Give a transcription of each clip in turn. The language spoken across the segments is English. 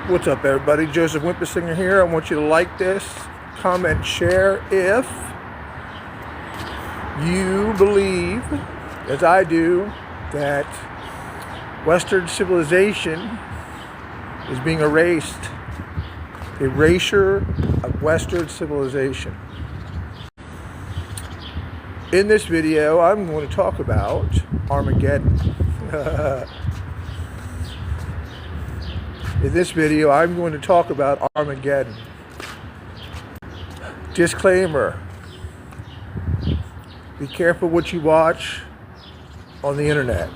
What's up, everybody? Joseph Wimpesinger here. I want you to like this, comment, share if you believe, as I do, that Western civilization is being erased. Erasure of Western civilization. In this video, I'm going to talk about Armageddon. In this video, I'm going to talk about Armageddon. Disclaimer: be careful what you watch on the internet.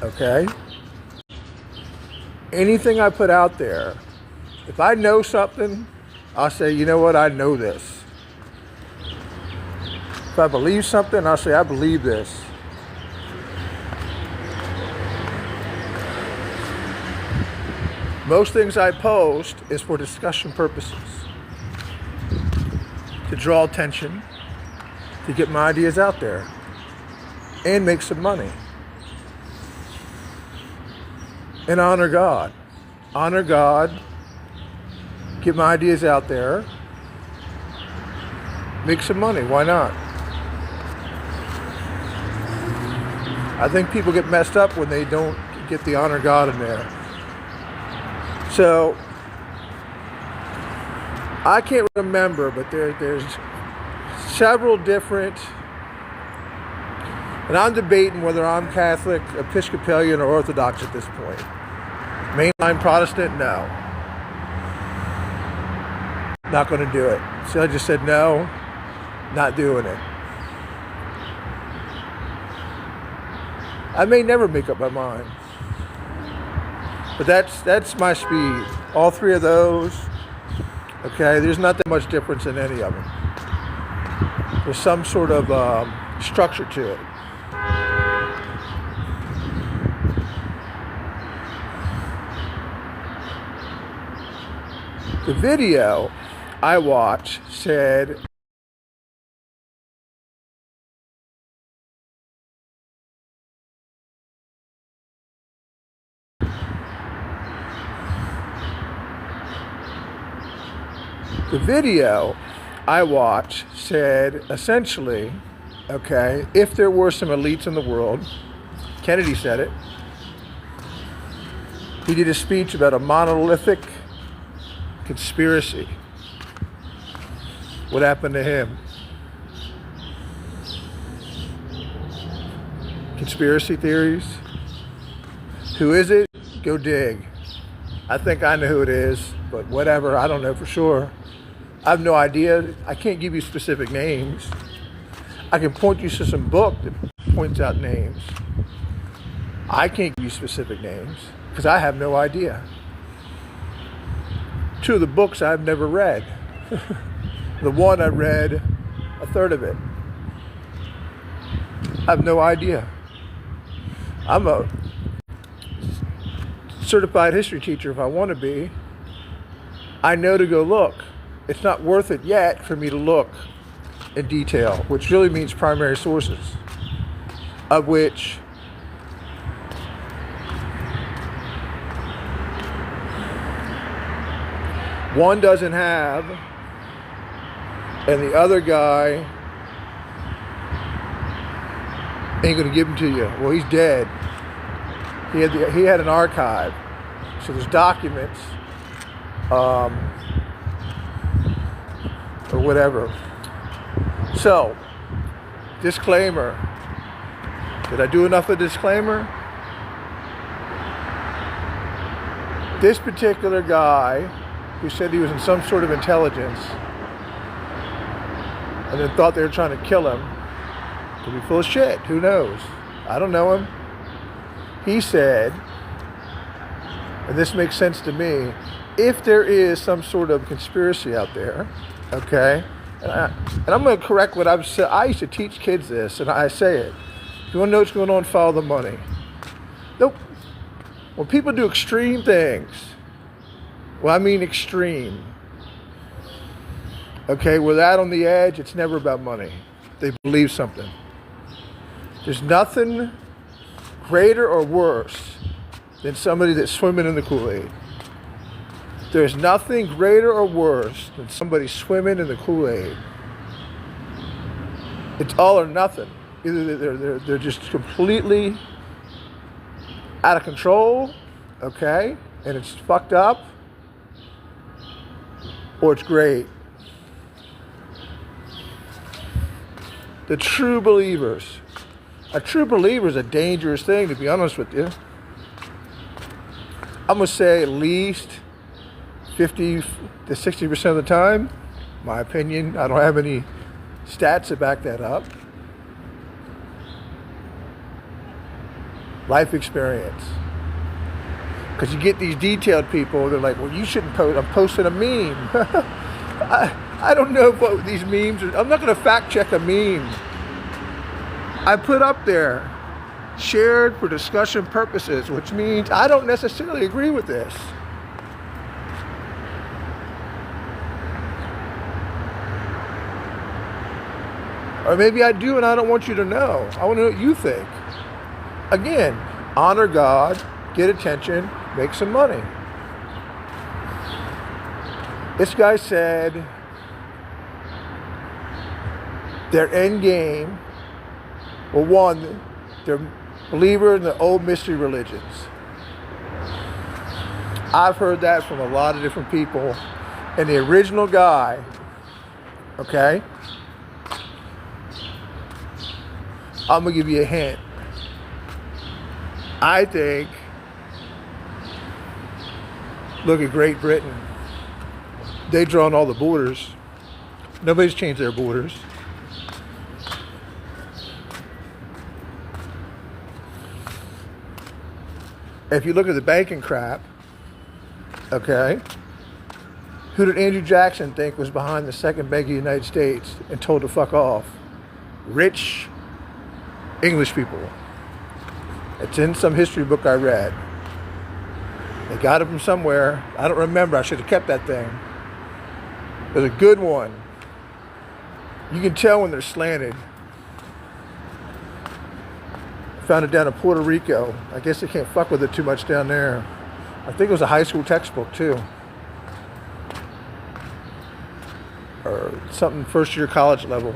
Okay? Anything I put out there, if I know something, I'll say, you know what, I know this. If I believe something, I'll say, I believe this. Most things I post is for discussion purposes, to draw attention, to get my ideas out there, and make some money. And honor God. Honor God, get my ideas out there, make some money. Why not? I think people get messed up when they don't get the honor God in there. So, I can't remember, but there's several different, and I'm debating whether I'm Catholic, Episcopalian, or Orthodox at this point. Mainline Protestant, no. Not going to do it. So I just said no, not doing it. I may never make up my mind. But that's my speed. All three of those, okay, there's not that much difference in any of them. There's some sort of structure to it. The video I watched said essentially, okay, if there were some elites in the world, Kennedy said it. He did a speech about a monolithic conspiracy. What happened to him? Conspiracy theories? Who is it? Go dig. I think I know who it is, but whatever, I don't know for sure. I have no idea. I can't give you specific names. I can point you to some book that points out names. I can't give you specific names because I have no idea. Two of the books I've never read. The one I read a third of it. I have no idea. I'm a certified history teacher if I want to be. I know to go look. It's not worth it yet for me to look in detail, which really means primary sources, of which one doesn't have, and the other guy ain't gonna give them to you. Well, he's dead. He had an archive, so there's documents, or whatever. So, disclaimer. Did I do enough of a disclaimer? This particular guy who said he was in some sort of intelligence and then thought they were trying to kill him could be full of shit. Who knows? I don't know him. He said, and this makes sense to me, if there is some sort of conspiracy out there, okay, and I'm going to correct what I've said. I used to teach kids this, and I say it. If you want to know what's going on, follow the money. Nope. When people do extreme things, well, I mean extreme, okay, we're that on the edge, it's never about money. They believe something. There's nothing greater or worse than somebody that's swimming in the Kool-Aid. There's nothing greater or worse than somebody swimming in the Kool-Aid. It's all or nothing. Either they're just completely out of control, okay, and it's fucked up, or it's great. The true believers. A true believer is a dangerous thing, to be honest with you. I'm going to say at least 50 to 60% of the time, my opinion, I don't have any stats to back that up. Life experience. Because you get these detailed people, they're like, well, you shouldn't post, I'm posting a meme. I don't know what these memes are. I'm not going to fact check a meme. I put up there, shared for discussion purposes, which means I don't necessarily agree with this. Or maybe I do and I don't want you to know. I want to know what you think. Again, honor God, get attention, make some money. This guy said their end game, well, one, they're believer in the old mystery religions. I've heard that from a lot of different people. And the original guy, okay, I'm going to give you a hint. I think, look at Great Britain. They've drawn all the borders. Nobody's changed their borders. If you look at the banking crap, okay, who did Andrew Jackson think was behind the second bank of the United States and told to fuck off? Rich English people. It's in some history book I read. They got it from somewhere. I don't remember. I should have kept that thing. It was a good one. You can tell when they're slanted. I found it down in Puerto Rico. I guess they can't fuck with it too much down there. I think it was a high school textbook too. Or something first year college level.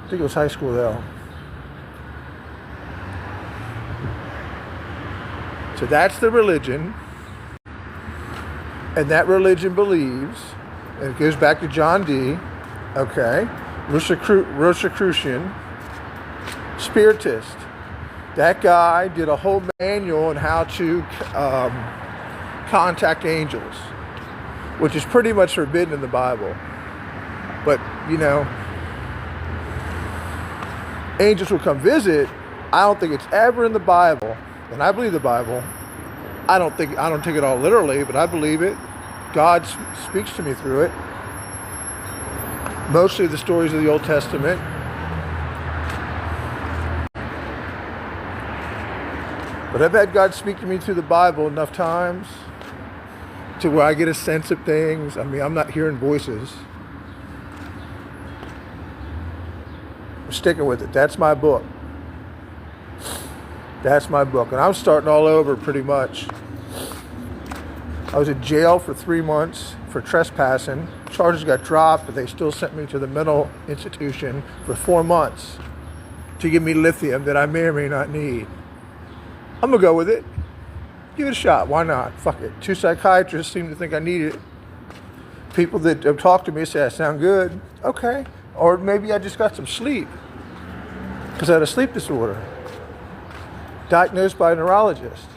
I think it was high school though. So that's the religion. And that religion believes, and it goes back to John D., okay, Rosicrucian, Spiritist. That guy did a whole manual on how to contact angels, which is pretty much forbidden in the Bible. But, you know, angels will come visit. I don't think it's ever in the Bible. And I believe the Bible. I don't take it all literally, but I believe it. God speaks to me through it. Mostly the stories of the Old Testament. But I've had God speak to me through the Bible enough times to where I get a sense of things. I mean, I'm not hearing voices. I'm sticking with it. That's my book. That's my book. And I'm starting all over pretty much. I was in jail for 3 months for trespassing. Charges got dropped, but they still sent me to the mental institution for 4 months to give me lithium that I may or may not need. I'm going to go with it. Give it a shot. Why not? Fuck it. 2 psychiatrists seem to think I need it. People that have talked to me say I sound good. Okay. Or maybe I just got some sleep because I had a sleep disorder. Diagnosed by a neurologist.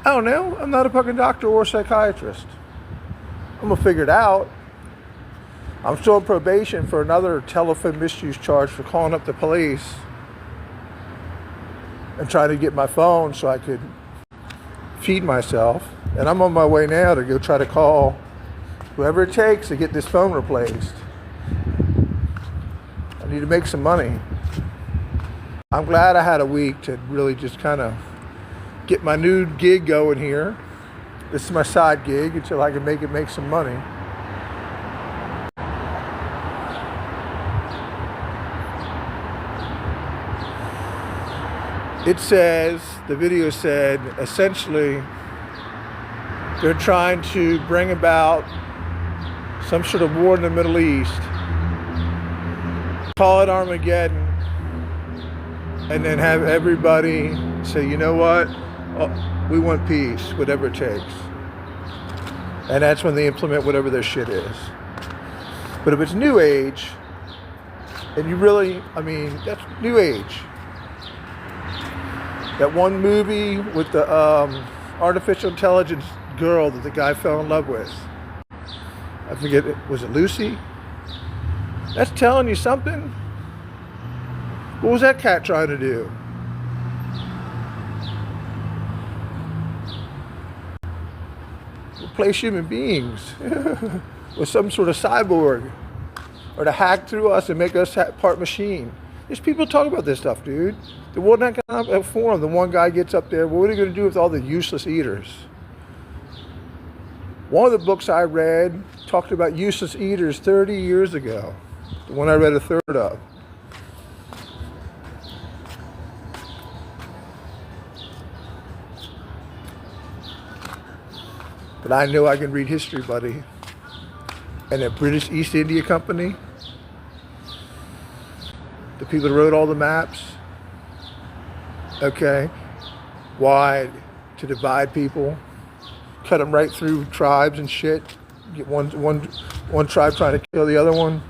I don't know. I'm not a fucking doctor or a psychiatrist. I'm gonna figure it out. I'm still on probation for another telephone misuse charge for calling up the police and trying to get my phone so I could feed myself. And I'm on my way now to go try to call whoever it takes to get this phone replaced. I need to make some money. I'm glad I had a week to really just kind of get my new gig going here. This is my side gig until I can make some money. It says, the video said, essentially, they're trying to bring about some sort of war in the Middle East, call it Armageddon, and then have everybody say, you know what, we want peace, whatever it takes. And that's when they implement whatever their shit is. But if it's New Age, and you really, I mean, that's New Age. That one movie with the artificial intelligence girl that the guy fell in love with. I forget, was it Lucy? That's telling you something. What was that cat trying to do? Replace human beings with some sort of cyborg, or to hack through us and make us part machine. There's people talk about this stuff, dude. The World Economic Forum, the one guy gets up there, what are you going to do with all the useless eaters? One of the books I read talked about useless eaters 30 years ago. The one I read a third of. But I know I can read history, buddy. And the British East India Company, the people that wrote all the maps, okay, why? To divide people, cut them right through tribes and shit, get one tribe trying to kill the other one.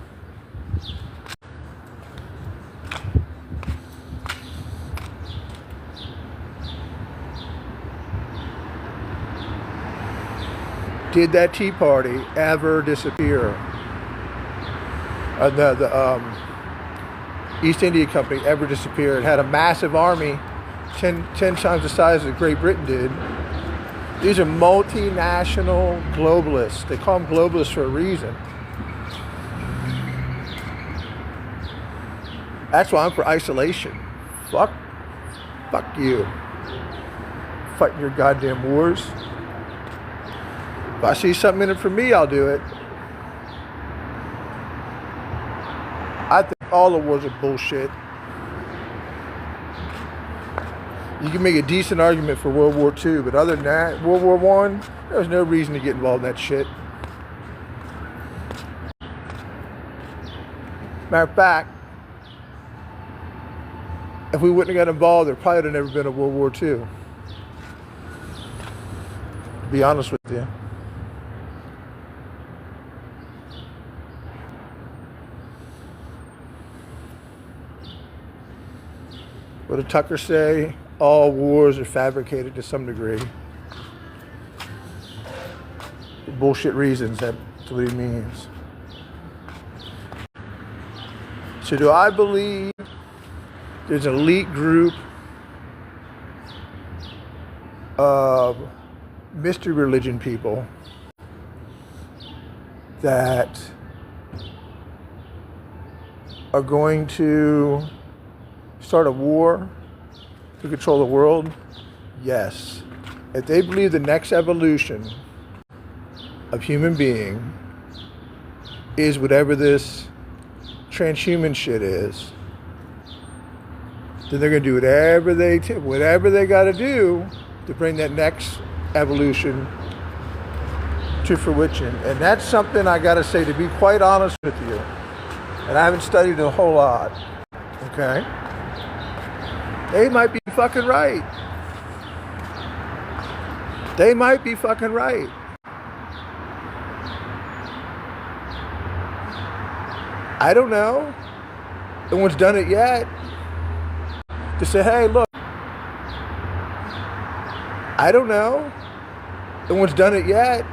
Did that Tea Party ever disappear? The East India Company ever disappear? It had a massive army, 10 times the size that Great Britain did. These are multinational globalists. They call them globalists for a reason. That's why I'm for isolation. Fuck you. Fighting your goddamn wars. If I see something in it for me, I'll do it. I think all the wars are bullshit. You can make a decent argument for World War II, but other than that, World War I, there's no reason to get involved in that shit. Matter of fact, if we wouldn't have got involved, there probably would have never been a World War II. To be honest with you. What did Tucker say? All wars are fabricated to some degree. For bullshit reasons, that's what he means. So do I believe there's an elite group of mystery religion people that are going to start a war to control the world? Yes. If they believe the next evolution of human being is whatever this transhuman shit is, then they're going to do whatever they got to do to bring that next evolution to fruition. And that's something I got to say, to be quite honest with you, and I haven't studied a whole lot, okay? They might be fucking right. They might be fucking right. I don't know. No one's done it yet. To say, hey, look. I don't know. No one's done it yet.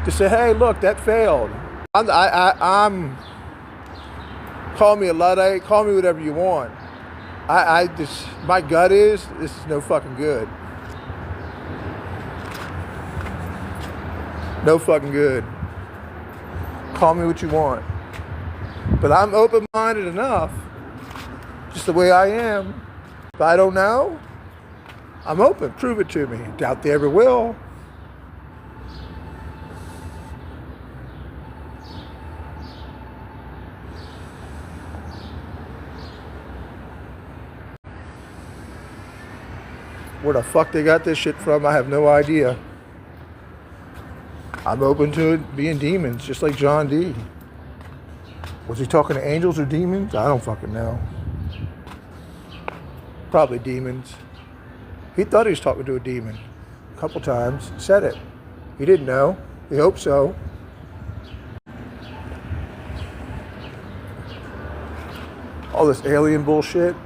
To say, hey, look, that failed. I'm call me a Luddite, call me whatever you want. I just, my gut is, this is no fucking good. No fucking good. Call me what you want. But I'm open-minded enough, just the way I am. If I don't know, I'm open. Prove it to me. Doubt they ever will. Where the fuck they got this shit from, I have no idea. I'm open to it being demons, just like John D. Was he talking to angels or demons? I don't fucking know. Probably demons. He thought he was talking to a demon a couple times. Said it. He didn't know. He hoped so. All this alien bullshit.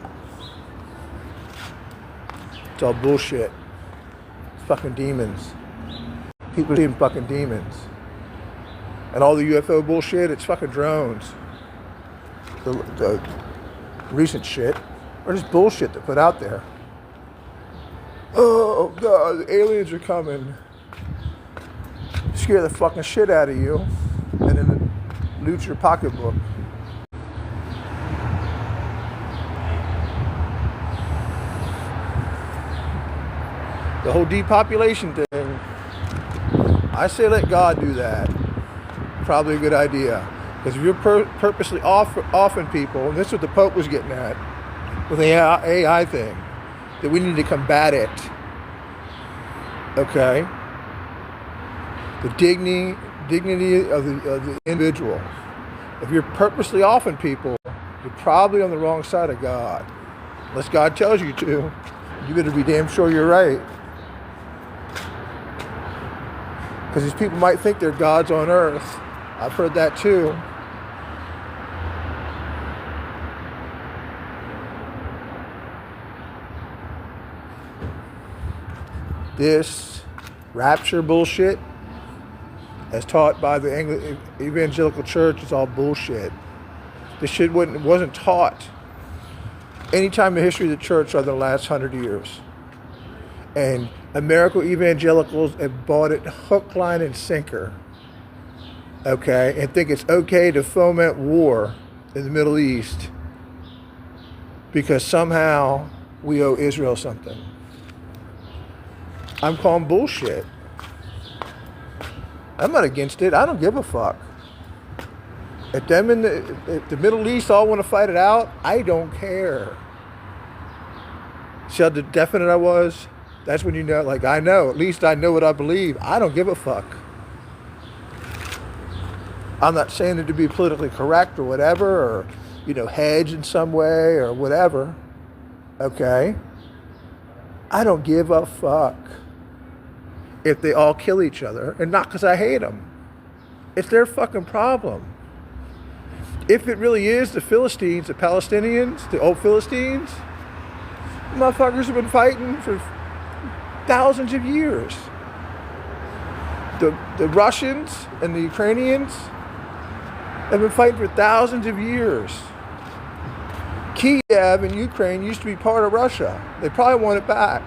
It's all bullshit. It's fucking demons. People seeing fucking demons. And all the UFO bullshit, it's fucking drones. The recent shit, or just bullshit to put out there. Oh God, the aliens are coming. Scare the fucking shit out of you, and then loot your pocketbook. The whole depopulation thing, I say let God do that. Probably a good idea. Because if you're purposely offing people, and this is what the Pope was getting at with the AI thing, that we need to combat it. Okay? The dignity of the individual. If you're purposely offing people, you're probably on the wrong side of God. Unless God tells you to. You better be damn sure you're right. Because these people might think they're gods on earth. I've heard that too. This rapture bullshit, as taught by the evangelical church, is all bullshit. This shit wasn't taught any time in the history of the church other than the last 100 years. And American evangelicals have bought it hook, line, and sinker. Okay? And think it's okay to foment war in the Middle East because somehow we owe Israel something. I'm calling bullshit. I'm not against it. I don't give a fuck. If them if the Middle East all want to fight it out, I don't care. See how definite I was? That's when you know, like, I know. At least I know what I believe. I don't give a fuck. I'm not saying it to be politically correct or whatever, or, hedge in some way or whatever. Okay? I don't give a fuck if they all kill each other, and not because I hate them. It's their fucking problem. If it really is the Philistines, the Palestinians, the old Philistines, motherfuckers have been fighting for thousands of years. The Russians and the Ukrainians have been fighting for thousands of years. Kiev in Ukraine used to be part of Russia. They probably want it back.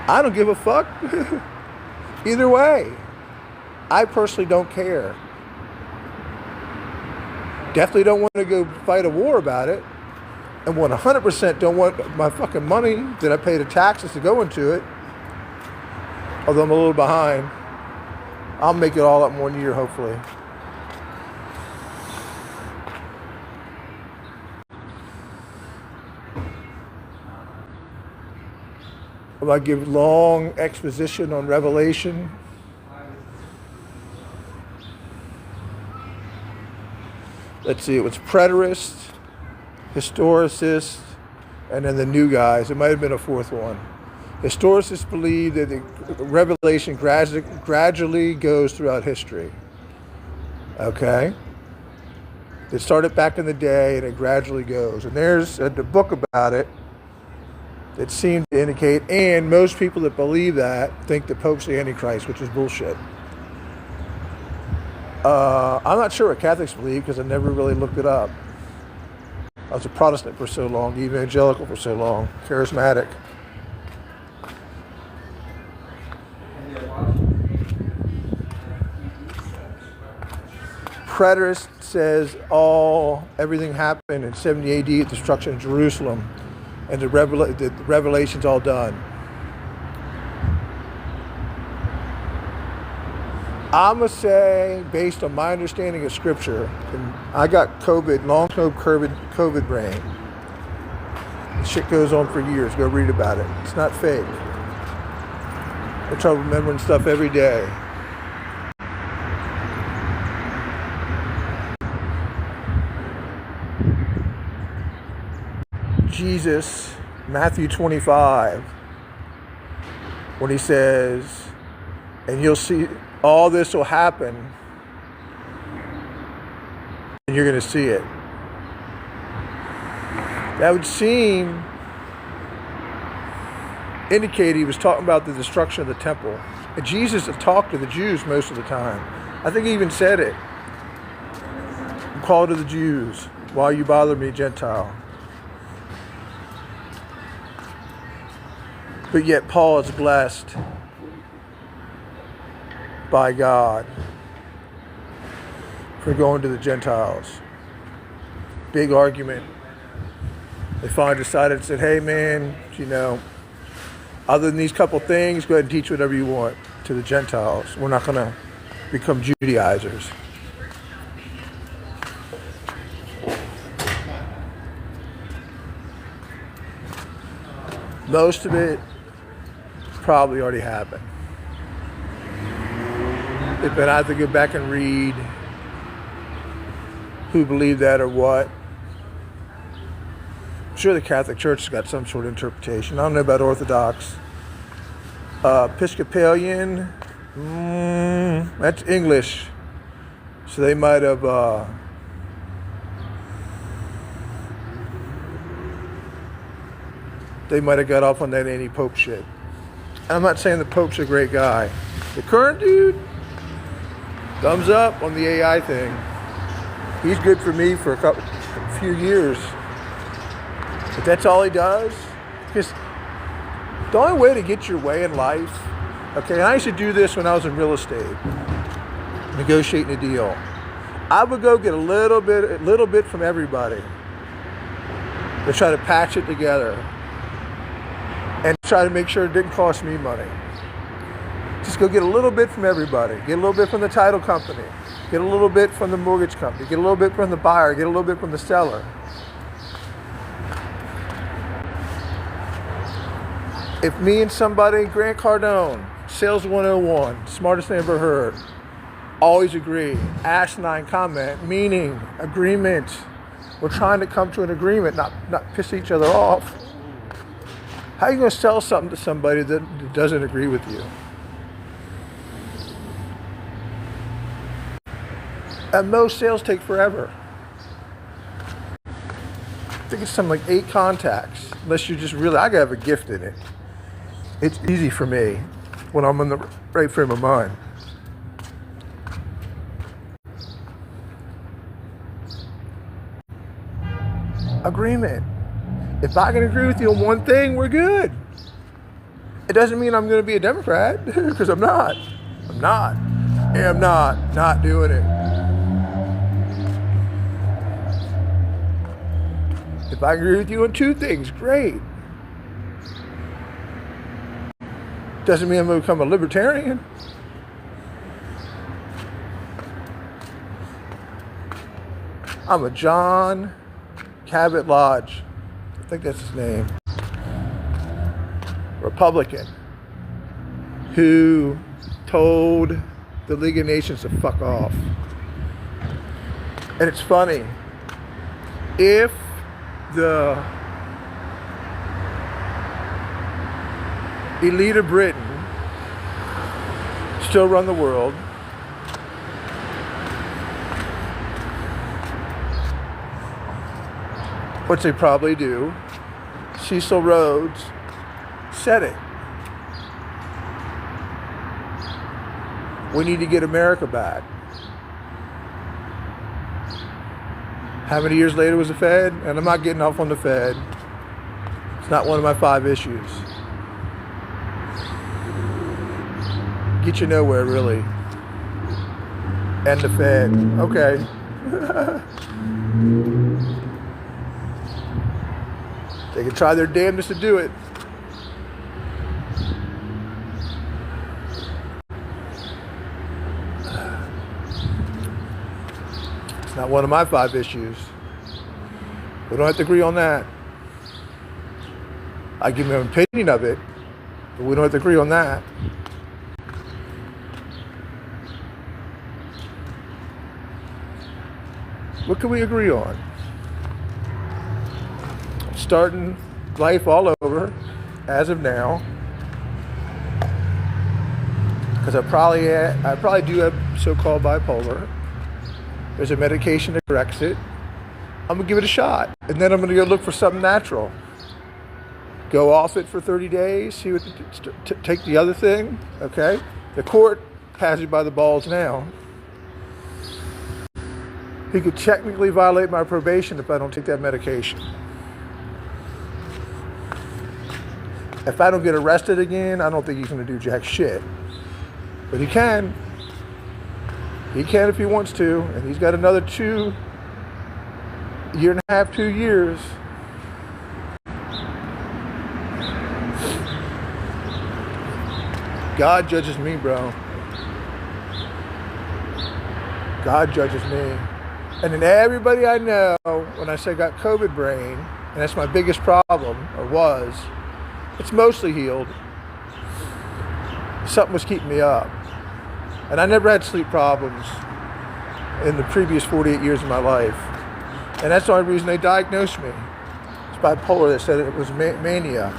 I don't give a fuck. Either way. I personally don't care. Definitely don't want to go fight a war about it. And 100% don't want my fucking money that I pay the taxes to go into it. Although I'm a little behind. I'll make it all up in 1 year, hopefully. Will I give long exposition on Revelation? Let's see, it was preterists, historicists, and then the new guys. It might have been a fourth one. Historicists believe that the Revelation gradually goes throughout history. Okay? It started back in the day and it gradually goes. And there's a book about it that seemed to indicate, and most people that believe that think the Pope's the Antichrist, which is bullshit. I'm not sure what Catholics believe because I never really looked it up. I was a Protestant for so long, evangelical for so long, charismatic. Preterist says everything happened in 70 AD at the destruction of Jerusalem, and the Revelation's all done. I'm going to say, based on my understanding of Scripture, and I got COVID, long-term COVID brain. Shit goes on for years. Go read about it. It's not fake. I try remembering stuff every day. Jesus, Matthew 25, when he says, and you'll see all this will happen, and you're going to see it. That would seem indicate he was talking about the destruction of the temple. And Jesus had talked to the Jews most of the time. I think he even said it. Call to the Jews, why you bother me, Gentile? But yet Paul is blessed by God for going to the Gentiles. Big argument. They finally decided and said, hey man, other than these couple things, go ahead and teach whatever you want to the Gentiles. We're not going to become Judaizers. Most of it probably already happened. But I have to go back and read who believed that or what. I'm sure the Catholic Church has got some sort of interpretation. I don't know about Orthodox. Episcopalian, that's English. So they might have got off on that anti-Pope shit. I'm not saying the Pope's a great guy. The current dude, thumbs up on the AI thing. He's good for me for a few years. But that's all he does. Because the only way to get your way in life, okay, and I used to do this when I was in real estate, negotiating a deal. I would go get a little bit from everybody to try to patch it together and try to make sure it didn't cost me money. Just go get a little bit from everybody. Get a little bit from the title company. Get a little bit from the mortgage company. Get a little bit from the buyer. Get a little bit from the seller. If me and somebody, Grant Cardone, Sales 101, smartest thing I ever heard, always agree, asinine comment, meaning agreement. We're trying to come to an agreement, not piss each other off. How are you going to sell something to somebody that doesn't agree with you? And most sales take forever. I think it's something like 8 contacts, unless you just really, I gotta have a gift in it. It's easy for me when I'm in the right frame of mind. Agreement. If I can agree with you on one thing, we're good. It doesn't mean I'm going to be a Democrat, because I'm not. I'm not doing it. If I agree with you on 2 things, great. Doesn't mean I'm going to become a libertarian. I'm a John Cabot Lodge, I think that's his name, Republican, who told the League of Nations to fuck off. And it's funny, if the elite of Britain still run the world, which they probably do, Cecil Rhodes said it. We need to get America back. How many years later was the Fed? And I'm not getting off on the Fed. It's not one of my 5 issues. Get you nowhere, really. And the Fed. Okay. They can try their damnedest to do it. It's not one of my 5 issues. We don't have to agree on that. I give my opinion of it, but we don't have to agree on that. What can we agree on? Starting life all over as of now, because I probably do have so-called bipolar. There's a medication that corrects it. I'm gonna give it a shot, and then I'm gonna go look for something natural. Go off it for 30 days, see what take the other thing. Okay, the court has you by the balls now. He could technically violate my probation if I don't take that medication. If I don't get arrested again, I don't think he's going to do jack shit. But he can. He can if he wants to. And he's got another 2 and a half, 2 years. God judges me, bro. God judges me. And then everybody I know, when I say I got COVID brain, and that's my biggest problem, or was, it's mostly healed. Something was keeping me up. And I never had sleep problems in the previous 48 years of my life. And that's the only reason they diagnosed me. It's bipolar. They said it was mania.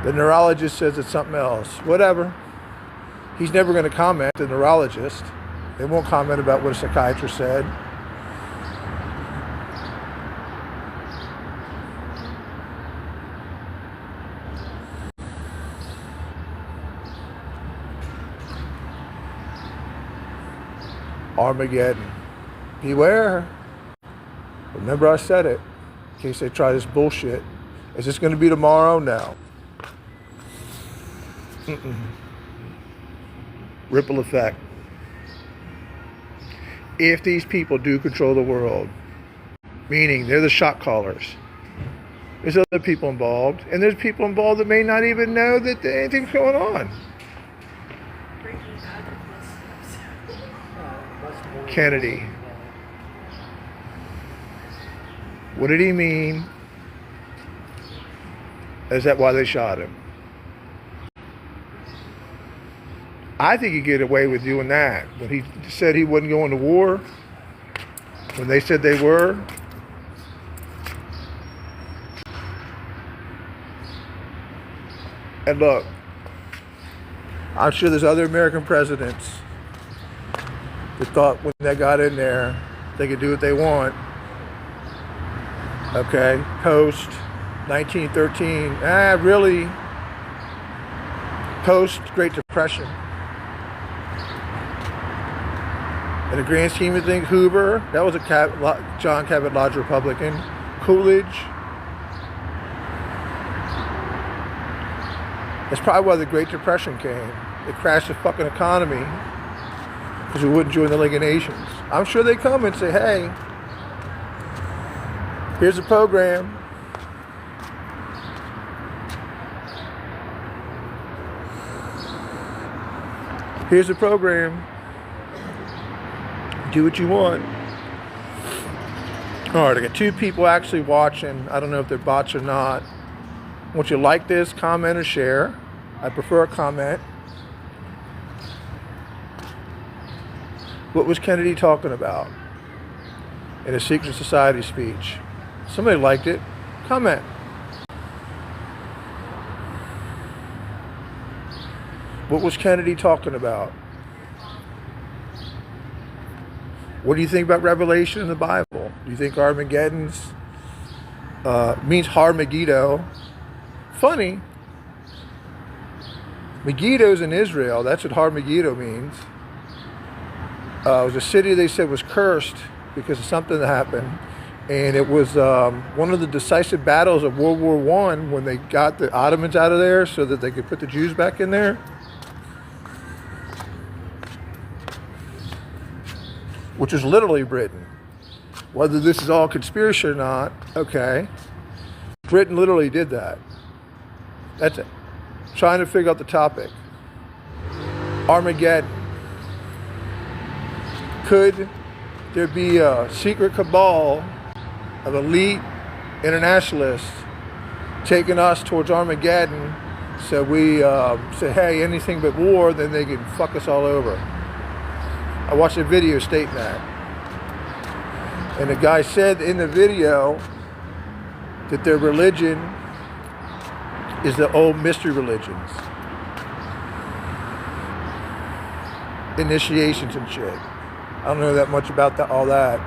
The neurologist says it's something else. Whatever. He's never going to comment, the neurologist. They won't comment about what a psychiatrist said. Armageddon. Beware. Remember I said it. In case they try this bullshit. Is this going to be tomorrow? No. Ripple effect. If these people do control the world, meaning they're the shot callers, there's other people involved, and there's people involved that may not even know that anything's going on. Kennedy. What did he mean? Is that why they shot him? I think he get away with doing that. When he said he wasn't going to war, when they said they were, and look, I'm sure there's other American presidents that thought when they got in there, they could do what they want. Okay, post 1913, really, post Great Depression. In the grand scheme of things, Hoover, that was a John Cabot Lodge Republican. Coolidge. That's probably why the Great Depression came. It crashed the fucking economy because we wouldn't join the League of Nations. I'm sure they come and say, hey, here's a program. Here's a program. Do what you want. All right, I got 2 people actually watching. I don't know if they're bots or not. Once you like this, comment or share. I prefer a comment. What was Kennedy talking about in a secret society speech? Somebody liked it. Comment. What was Kennedy talking about? What do you think about Revelation in the Bible? Do you think Armageddon's means Har-Megiddo? Funny. Megiddo's in Israel. That's what Har-Megiddo means. It was a city they said was cursed because of something that happened. And it was one of the decisive battles of World War I when they got the Ottomans out of there so that they could put the Jews back in there. Which is literally Britain. Whether this is all conspiracy or not, okay. Britain literally did that. That's it. Trying to figure out the topic. Armageddon. Could there be a secret cabal of elite internationalists taking us towards Armageddon. So we say, hey, anything but war, then they can fuck us all over. I watched a video stating that. And the guy said in the video that their religion is the old mystery religions. Initiations and shit. I don't know that much about all that.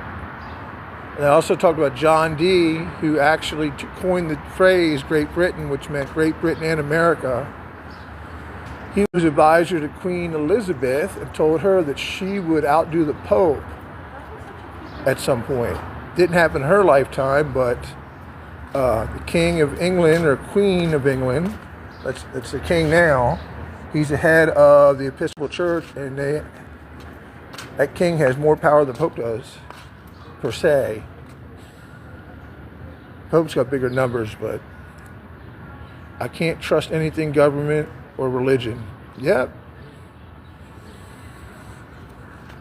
And I also talked about John Dee, who actually coined the phrase Great Britain, which meant Great Britain and America. He was advisor to Queen Elizabeth and told her that she would outdo the Pope at some point. Didn't happen in her lifetime, but the King of England, or Queen of England, that's the king now, he's the head of the Episcopal Church, and that king has more power than the Pope does, per se. Pope's got bigger numbers, but I can't trust anything government or religion. Yep.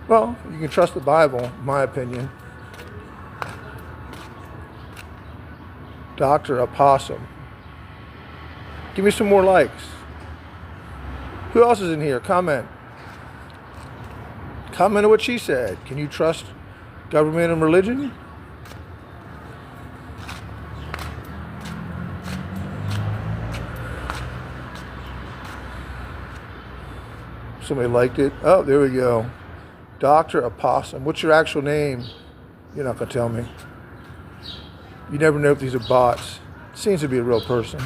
Well, you can trust the Bible, in my opinion. Dr. Opossum. Give me some more likes. Who else is in here? Comment. Comment on what she said. Can you trust government and religion? Somebody liked it. Oh, there we go. Dr. Opossum. What's your actual name? You're not going to tell me. You never know if these are bots. Seems to be a real person.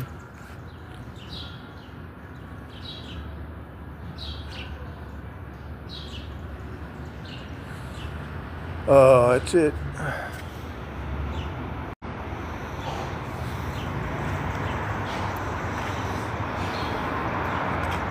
That's it.